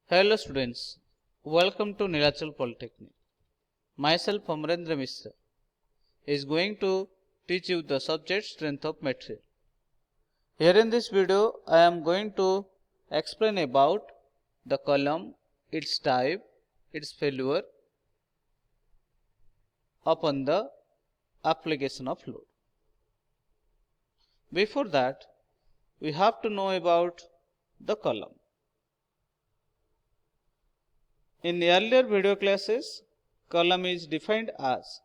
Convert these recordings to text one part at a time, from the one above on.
Hello students, welcome to Nilachal Polytechnic. Myself Amarendra Mishra is going to teach you the subject strength of material. Here in this video I am going to explain about the column, its type, its failure upon the application of load. Before that we have to know about the column. In the earlier video classes, column is defined as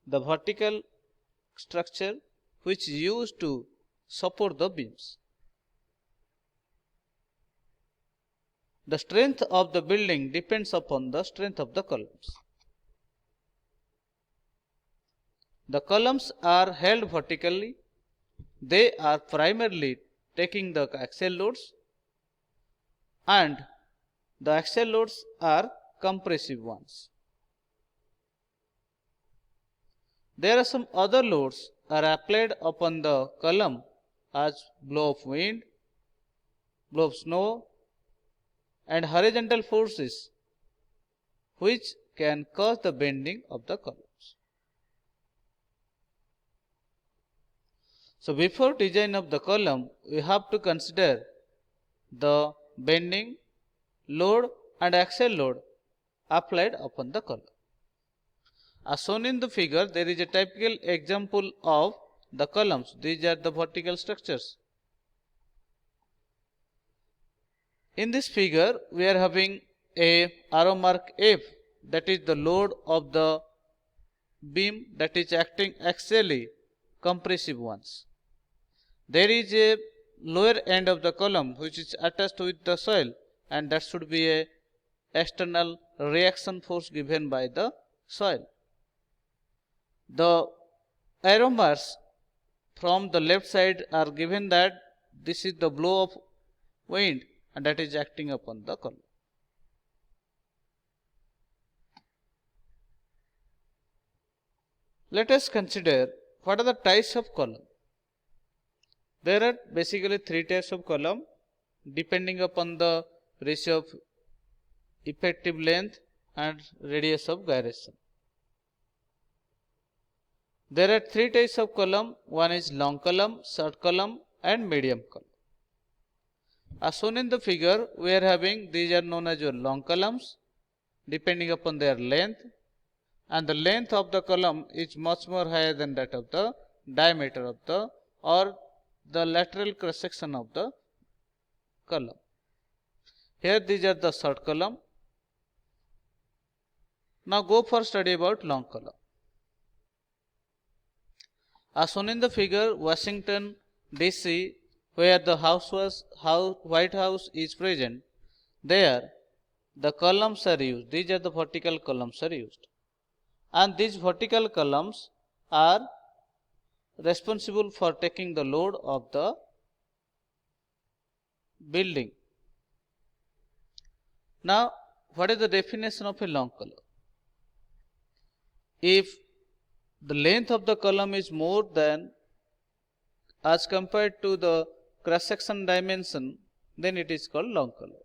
the vertical structure which is used to support the beams. The strength of the building depends upon the strength of the columns. The columns are held vertically. They are primarily taking the axial loads, and the axial loads are compressive ones. There are some other loads are applied upon the column as blow of wind, blow of snow, and horizontal forces which can cause the bending of the columns. So before design of the column, we have to consider the bending, load and axial load applied upon the column. As shown in the figure, there is a typical example of the columns. These are the vertical structures. In this figure, we are having a arrow mark F, that is the load of the beam that is acting axially, compressive ones. There is a lower end of the column which is attached with the soil, and that should be a external reaction force given by the soil. The arrow marks from the left side are given that this is the blow of wind and that is acting upon the column. Let us consider what are the types of column. There are basically three types of column depending upon the ratio of effective length and radius of gyration. There are three types of column. One is long column, short column and medium column. As shown in the figure, we are having these are known as your long columns depending upon their length, and the length of the column is much more higher than that of the diameter of the or the lateral cross section of the column. Here these are the short column. Now go for study about long column. As shown in the figure, Washington DC, where the White House is present, there the columns are used. These are the vertical columns are used, and these vertical columns are responsible for taking the load of the building. Now, what is the definition of a long column? If the length of the column is more than as compared to the cross section dimension, then it is called long column.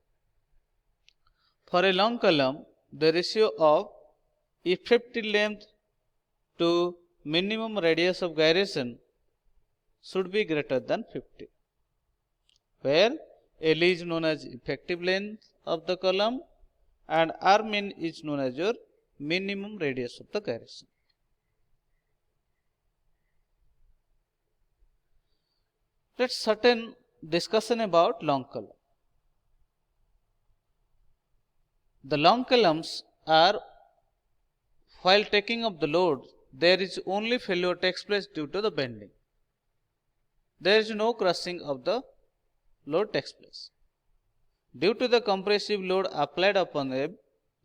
For a long column, the ratio of effective length to minimum radius of gyration should be greater than 50, where L is known as effective length of the column and R min is known as your minimum radius of the gyration. Let's certain discussion about long column. The long columns are, while taking up the load, there is only failure takes place due to the bending. There is no crushing of the load takes place. Due to the compressive load applied upon them,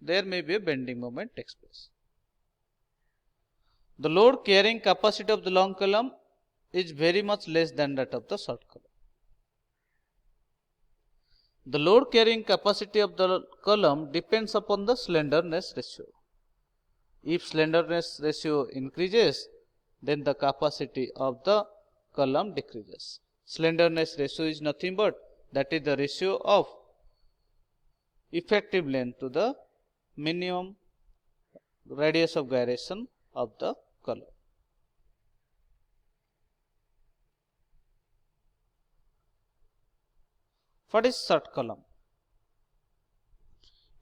there may be a bending moment takes place. The load carrying capacity of the long column is very much less than that of the short column. The load carrying capacity of the column depends upon the slenderness ratio. If slenderness ratio increases, then the capacity of the column decreases. Slenderness ratio is nothing but that is the ratio of effective length to the minimum radius of gyration of the column. What is short column?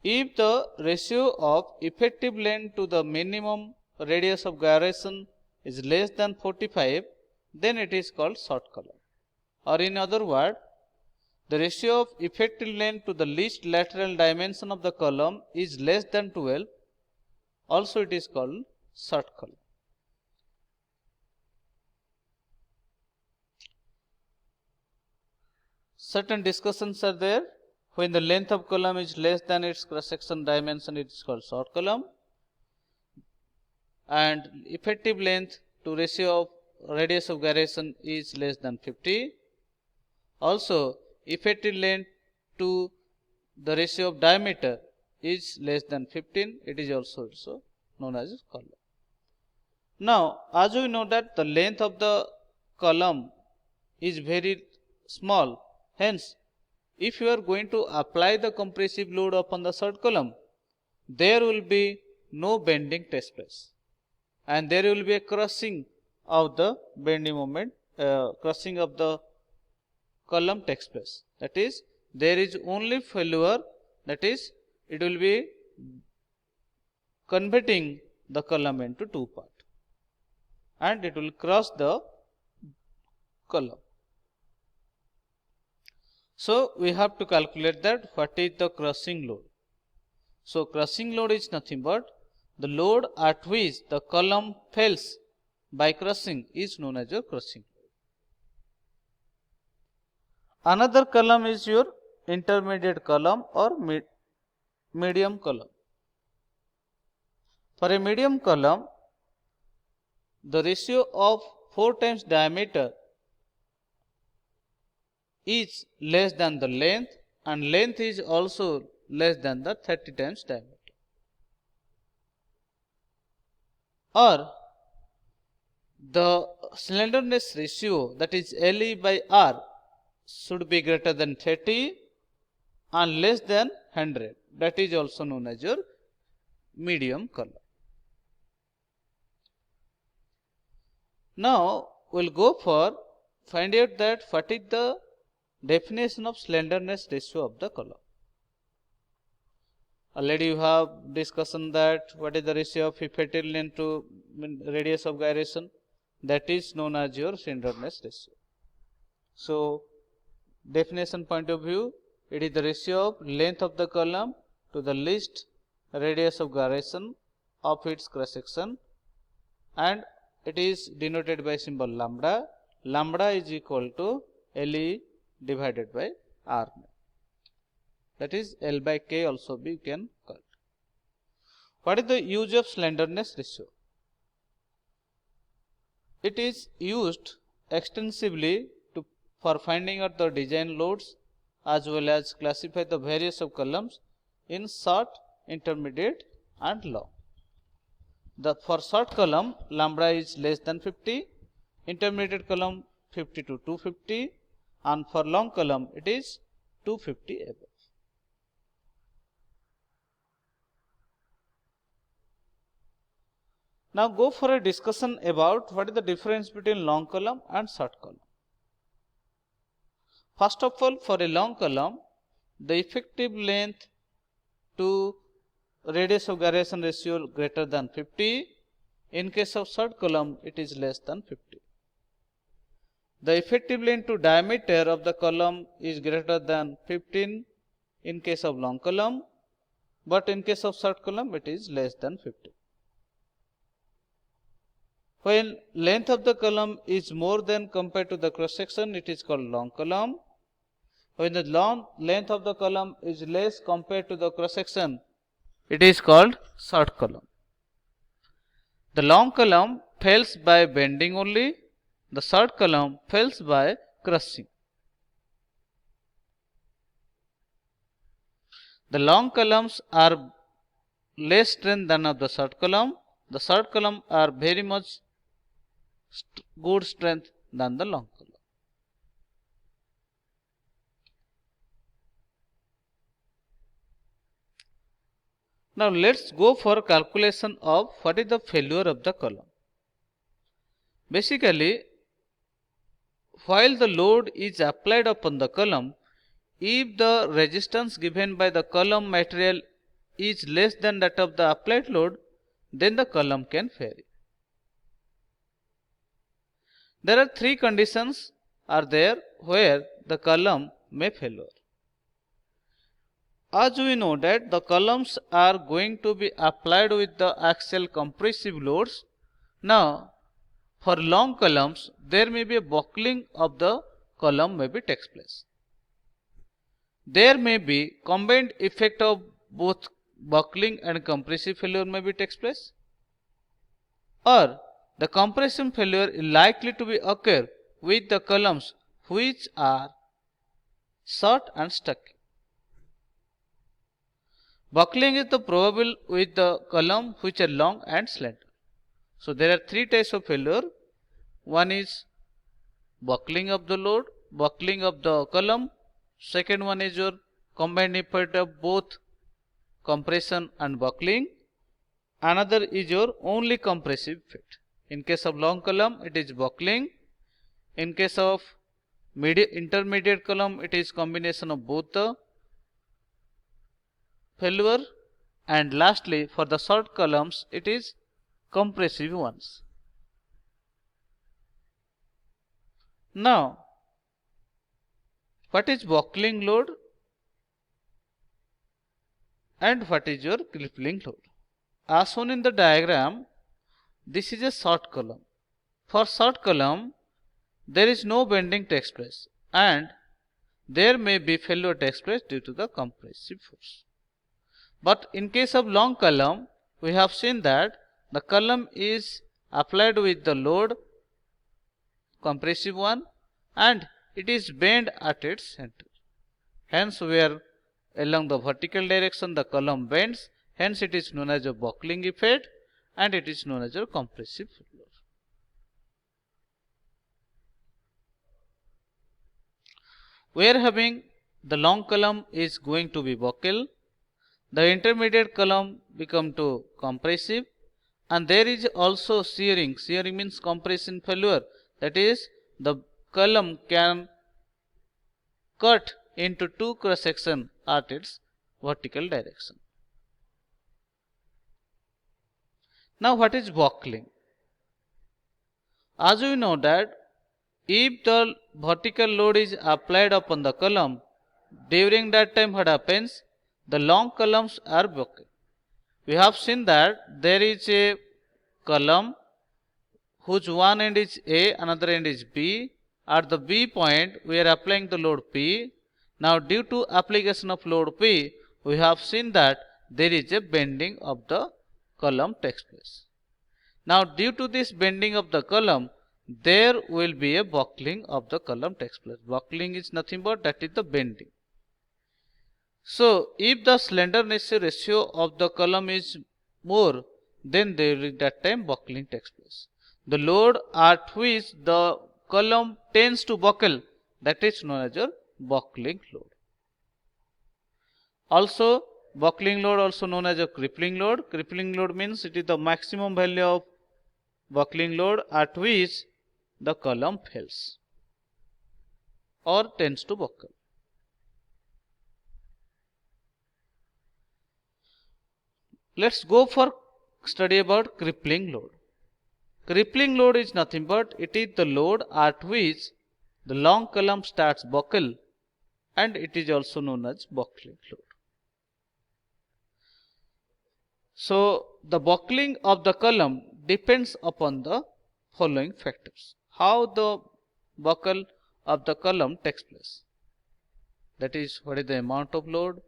If the ratio of effective length to the minimum radius of gyration is less than 45, then it is called short column. Or in other words, the ratio of effective length to the least lateral dimension of the column is less than 12, also it is called short column. Certain discussions are there. When the length of column is less than its cross section dimension, it is called short column, and effective length to ratio of radius of gyration is less than 50. Also, effective length to the ratio of diameter is less than 15. It is also known as column. Now, as we know that the length of the column is very small, hence if you are going to apply the compressive load upon the short column, there will be no bending takes place, and there will be a crushing of the bending moment, crushing of the column takes place. That is, there is only failure, that is, it will be converting the column into two parts, and it will crush the column. So, we have to calculate that what is the crushing load. So, crushing load is nothing but the load at which the column fails by crushing is known as your crushing load. Another column is your intermediate column or medium column. For a medium column, the ratio of 4 times diameter is less than the length, and length is also less than the 30 times diameter. Or the slenderness ratio, that is LE by R, should be greater than 30 and less than 100. That is also known as your medium column. Now, we will go for find out that what is the definition of slenderness ratio of the column. Already you have discussion that what is the ratio of effective length to radius of gyration, that is known as your slenderness ratio. So, definition point of view, it is the ratio of length of the column to the least radius of gyration of its cross section, and it is denoted by symbol lambda. Lambda is equal to LE divided by R. That is L by K also we can call. What is the use of slenderness ratio? It is used extensively for finding out the design loads as well as classify the various of columns in short, intermediate and long. For short column, lambda is less than 50, intermediate column 50 to 250, and for long column it is 250 above. Now, go for a discussion about what is the difference between long column and short column. First of all, for a long column, the effective length to radius of gyration ratio greater than 50. In case of short column, it is less than 50. The effective length to diameter of the column is greater than 15 in case of long column, but in case of short column, it is less than 50. When length of the column is more than compared to the cross section, it is called long column. When the length of the column is less compared to the cross section, it is called short column. The long column fails by bending only, the short column fails by crushing. The long columns are less strength than of the short column. The short column are very much good strength than the long column. Now let's go for calculation of what is the failure of the column. Basically, while the load is applied upon the column, if the resistance given by the column material is less than that of the applied load, then the column can fail. There are three conditions are there where the column may fail. As we know that the columns are going to be applied with the axial compressive loads. Now, for long columns, there may be a buckling of the column may be takes place. There may be combined effect of both buckling and compressive failure may be takes place, or the compression failure is likely to be occur with the columns which are short and stuck. Buckling is the probable with the column which are long and slender. So there are three types of failure. One is buckling of the load, buckling of the column. Second one is your combined effect of both compression and buckling. Another is your only compressive effect. In case of long column, it is buckling. In case of intermediate column, it is combination of both the failure, and lastly for the short columns it is compressive ones. Now, what is buckling load and what is your crippling load? As shown in the diagram, this is a short column. For short column, there is no bending takes place and there may be failure takes place due to the compressive force. But in case of long column, we have seen that the column is applied with the load, compressive one, and it is bent at its center. Hence, where along the vertical direction the column bends, hence it is known as a buckling effect and it is known as a compressive failure. We are having the long column is going to be buckle, the intermediate column become to compressive, and there is also shearing. Shearing means compression failure, that is the column can cut into two cross section at its vertical direction. Now what is buckling? As we know that if the vertical load is applied upon the column, during that time what happens? The long columns are buckled. We have seen that there is a column whose one end is A, another end is B. At the B point, we are applying the load P. Now, due to application of load P, we have seen that there is a bending of the column takes place. Now, due to this bending of the column, there will be a buckling of the column takes place. Buckling is nothing but that is the bending. So, if the slenderness ratio of the column is more, then during that time buckling takes place. The load at which the column tends to buckle, that is known as your buckling load. Also, buckling load also known as a crippling load. Crippling load means it is the maximum value of buckling load at which the column fails or tends to buckle. Let's go for study about crippling load. Crippling load is nothing but it is the load at which the long column starts buckle and it is also known as buckling load. So, the buckling of the column depends upon the following factors. How the buckle of the column takes place. That is, what is the amount of load,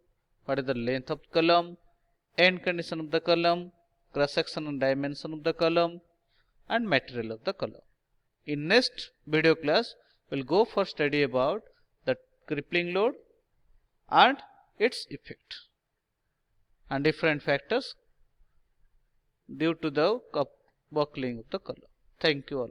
what is the length of column, end condition of the column, cross section and dimension of the column, and material of the column. In next video class, we will go for study about the crippling load and its effect and different factors due to the buckling of the column. Thank you all.